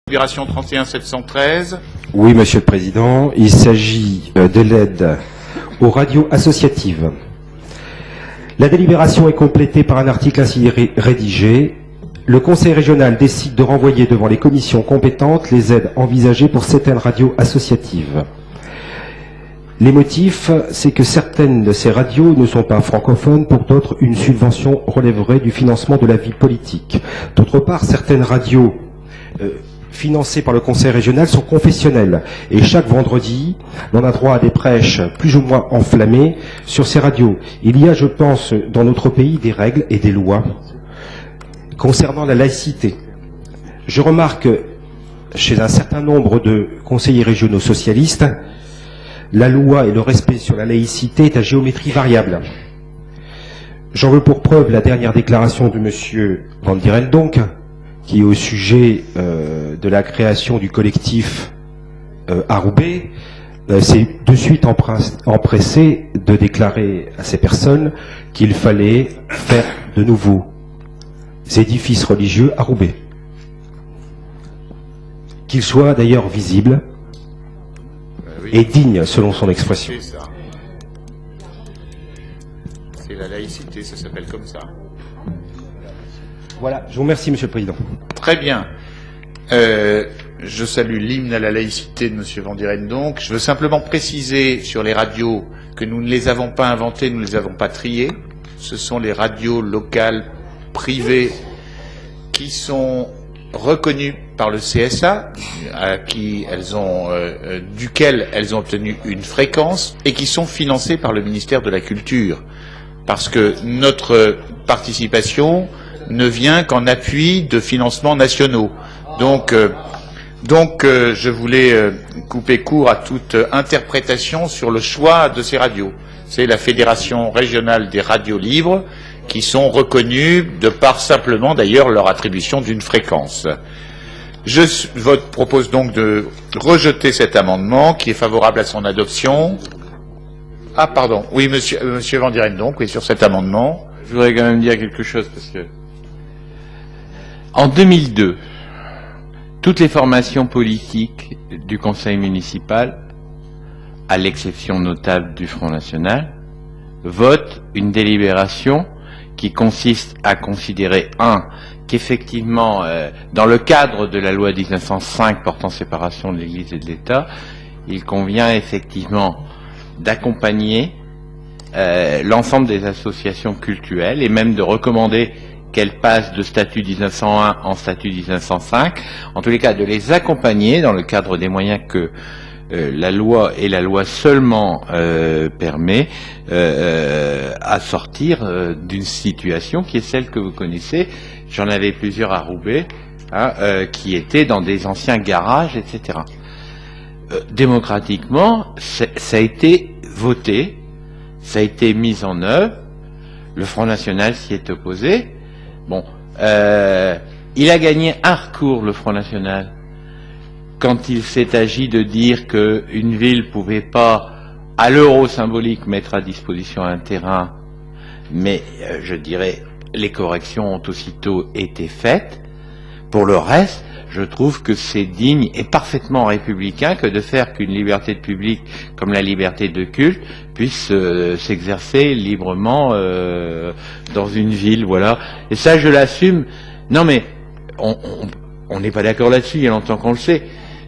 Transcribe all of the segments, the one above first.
Délibération 31-713. Oui, Monsieur le Président. Il s'agit de l'aide aux radios associatives. La délibération est complétée par un article ainsi rédigé. Le Conseil régional décide de renvoyer devant les commissions compétentes les aides envisagées pour certaines radios associatives. Les motifs, c'est que certaines de ces radios ne sont pas francophones, pour d'autres, une subvention relèverait du financement de la vie politique. D'autre part, certaines radios financées par le Conseil régional sont confessionnelles. Et chaque vendredi, on a droit à des prêches plus ou moins enflammées sur ces radios. Il y a, je pense, dans notre pays, des règles et des lois concernant la laïcité. Je remarque chez un certain nombre de conseillers régionaux socialistes, la loi et le respect sur la laïcité est à géométrie variable. J'en veux pour preuve la dernière déclaration de M. Van Dierendonck, qui est au sujet de la création du collectif à Roubaix, s'est de suite empressé de déclarer à ces personnes qu'il fallait faire de nouveaux édifices religieux à Roubaix. Qu'ils soient d'ailleurs visibles et digne, selon son expression. C'est la laïcité, ça s'appelle comme ça. Voilà, je vous remercie, Monsieur le Président. Très bien. Je salue l'hymne à la laïcité de M. Van Dierendonck. Je veux simplement préciser sur les radios que nous ne les avons pas inventées, nous ne les avons pas triées. Ce sont les radios locales privées qui sont reconnues par le CSA, duquel elles ont obtenu une fréquence et qui sont financées par le ministère de la Culture. Parce que notre participation ne vient qu'en appui de financements nationaux. Donc, je voulais couper court à toute interprétation sur le choix de ces radios. C'est la Fédération régionale des radios libres qui sont reconnues de par simplement d'ailleurs leur attribution d'une fréquence. Je propose donc de rejeter cet amendement qui est favorable à son adoption. Ah pardon, oui monsieur Van Dierendonck, oui sur cet amendement. Je voudrais quand même dire quelque chose parce que en 2002, toutes les formations politiques du conseil municipal, à l'exception notable du Front National, votent une délibération qui consiste à considérer, qu'effectivement, dans le cadre de la loi 1905 portant séparation de l'Église et de l'État, il convient effectivement d'accompagner l'ensemble des associations cultuelles et même de recommander qu'elles passent de statut 1901 en statut 1905, en tous les cas de les accompagner dans le cadre des moyens que la loi et la loi seulement permet à sortir d'une situation qui est celle que vous connaissez. J'en avais plusieurs à Roubaix, qui étaient dans des anciens garages, etc. Démocratiquement, ça a été voté, ça a été mis en œuvre, le Front National s'y est opposé. Bon, il a gagné un recours, le Front National, quand il s'est agi de dire qu'une ville pouvait pas, à l'euro symbolique, mettre à disposition un terrain, mais je dirais, les corrections ont aussitôt été faites. Pour le reste, je trouve que c'est digne et parfaitement républicain que de faire qu'une liberté de public, comme la liberté de culte, puisse s'exercer librement dans une ville, voilà. Et ça, je l'assume. Non, mais on n'est pas d'accord là-dessus, il y a longtemps qu'on le sait.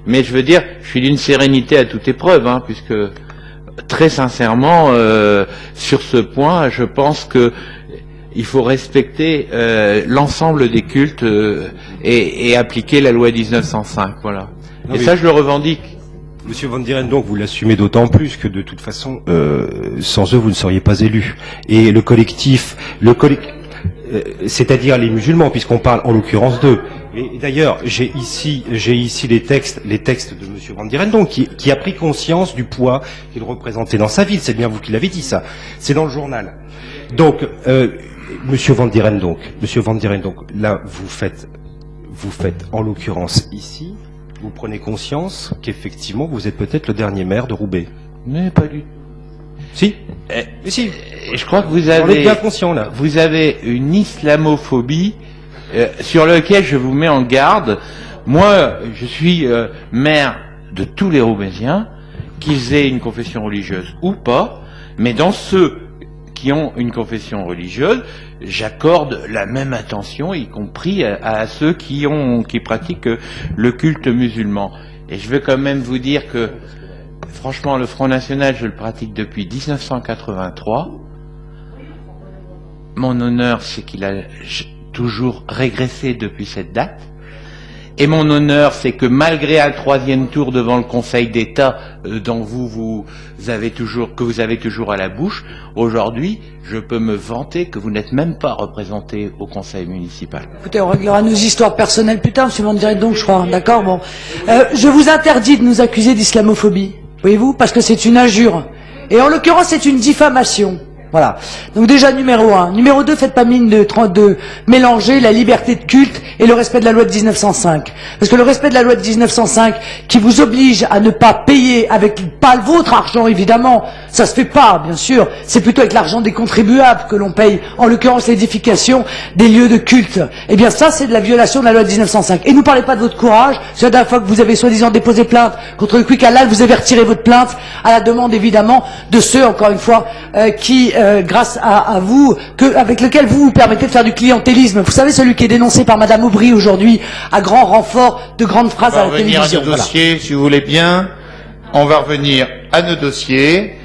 Mais je veux dire, je suis d'une sérénité à toute épreuve, puisque très sincèrement, sur ce point, je pense que il faut respecter l'ensemble des cultes et appliquer la loi 1905, voilà. Non, et ça, je le revendique. Monsieur Van Dierendonck, vous l'assumez d'autant plus que de toute façon, sans eux, vous ne seriez pas élu. Et le collectif, c'est-à-dire les musulmans, puisqu'on parle en l'occurrence d'eux. Et d'ailleurs, j'ai ici les textes de Monsieur Van Dierendonck, qui a pris conscience du poids qu'il représentait dans sa ville. C'est bien vous qui l'avez dit, ça. C'est dans le journal. Donc, Monsieur Van Dierendonck, là, vous faites en l'occurrence ici, vous prenez conscience qu'effectivement, vous êtes peut-être le dernier maire de Roubaix. Mais pas du tout. Si. Mais si. Je crois que vous avez. On est bien conscient là. Vous avez une islamophobie sur laquelle je vous mets en garde. moi, je suis maire de tous les Roubaisiens, qu'ils aient une confession religieuse ou pas, mais dans ceux qui ont une confession religieuse, j'accorde la même attention, y compris à ceux qui pratiquent le culte musulman. Et je veux quand même vous dire que, franchement, le Front National, je le pratique depuis 1983. Mon honneur, c'est qu'il a toujours régressé depuis cette date. Et mon honneur, c'est que malgré un 3e tour devant le Conseil d'État, dont vous avez toujours à la bouche, aujourd'hui, je peux me vanter que vous n'êtes même pas représenté au Conseil municipal. Écoutez, on réglera nos histoires personnelles plus tard, monsieur Van Direct, donc je crois, d'accord, bon. Je vous interdis de nous accuser d'islamophobie, voyez-vous, parce que c'est une injure. Et en l'occurrence, c'est une diffamation. Voilà. Donc déjà, numéro 1. Numéro 2, faites pas mine de mélanger la liberté de culte et le respect de la loi de 1905. Parce que le respect de la loi de 1905, qui vous oblige à ne pas payer avec pas votre argent, évidemment, ça se fait pas, bien sûr. C'est plutôt avec l'argent des contribuables que l'on paye, en l'occurrence l'édification des lieux de culte. Eh bien ça, c'est de la violation de la loi de 1905. Et nous parlez pas de votre courage. C'est la dernière fois que vous avez soi-disant déposé plainte contre le Quick Halal, vous avez retiré votre plainte à la demande, évidemment, de ceux, encore une fois, qui grâce à vous, avec lequel vous vous permettez de faire du clientélisme. Vous savez, celui qui est dénoncé par Madame Aubry aujourd'hui, à grand renfort de grandes phrases à la télévision. On va revenir à nos dossiers, si vous voulez bien. On va revenir à nos dossiers.